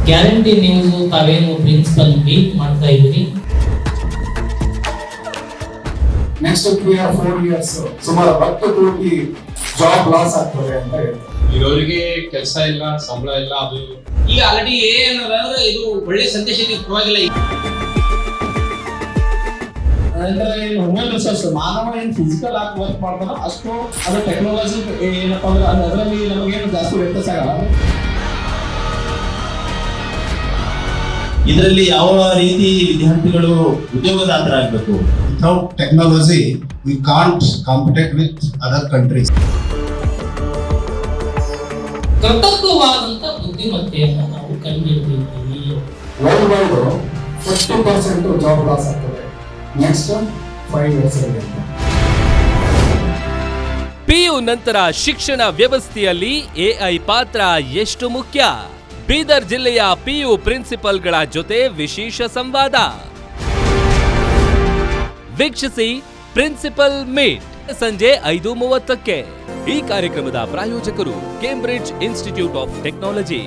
Guarantee ನೀವು ತಾವೇನು principal meet ಮಾಡ್ತಾ ಇದ್ದೀರಿ? ನೆಕ್ಸ್ಟ್ 3 or 4 years ಸುಮಾರು 10 ಕೋಟಿ ಜಾಬ್ ಲಾಸ್ ಆಗ್ತದೆ ಅಂತ ಹೇಳ್ತಾರೆ. ಇರೋರಿಗೆ ಕೆಲಸ ಇಲ್ಲ, ಸಂಬಳ ಇಲ್ಲ. ಅದು ಈಗ ಆಲ್ರೆಡಿ ಏನಂದ್ರೆ ಇದು ಒಳ್ಳೆ ಸಂದೇಶ ಪರವಾಗಿಲ್ಲ. ಹ್ಯೂಮನ್ ರಿಸೋರ್ಸ್ ಮಾನವ ಏನು ಫಿಸಿಕಲ್ ಆಗಿ ವರ್ಕ್ ಮಾಡ್ತಾನೋ ಅಷ್ಟು ಅದು ಟೆಕ್ನಾಲಜಿ ಏನಪ್ಪಾ ಅಂದ್ರೆ ಅದರಲ್ಲಿ ನಮಗೇನು ಜಾಸ್ತಿ ವ್ಯತ್ಯಾಸ ಆಗಲ್ಲ. ಇದರಲ್ಲಿ ಯಾವ ರೀತಿ ವಿದ್ಯಾರ್ಥಿಗಳು ಉದ್ಯೋಗದಾತರಾಗಬೇಕು? Without technology, we can't compete with other countries. ಕೃತಕವಾದಂತ ಬುದ್ಧಿಮತ್ತೆಯನ್ನ ನಾವು ಕಂಡುಹಿಡಿದಿದ್ದೀವಿ. ವರ್ಲ್ಡ್ ವೈಡ್ 40% ಜಾಬ್ ಲಾಸ್ ಆಗ್ತದೆ ನೆಕ್ಸ್ಟ್ 5 years ಅಲ್ಲಿ. ಪಿಯು ನಂತರ ಶಿಕ್ಷಣ ವ್ಯವಸ್ಥೆಯಲ್ಲಿ ಎಐ ಪಾತ್ರ ಎಷ್ಟು ಮುಖ್ಯ? ಬೀದರ್ ಜಿಲ್ಲೆಯ ಪಿಯು ಪ್ರಿನ್ಸಿಪಲ್ಗಳ ಜೊತೆ ವಿಶೇಷ ಸಂವಾದ ವೀಕ್ಷಿಸಿ ಪ್ರಿನ್ಸಿಪಲ್ ಮೀಟ್ ಸಂಜೆ 5:30ಕ್ಕೆ. ಈ ಕಾರ್ಯಕ್ರಮದ ಪ್ರಾಯೋಜಕರು ಕೇಂಬ್ರಿಡ್ಜ್ ಇನ್ಸ್ಟಿಟ್ಯೂಟ್ ಆಫ್ ಟೆಕ್ನಾಲಜಿ.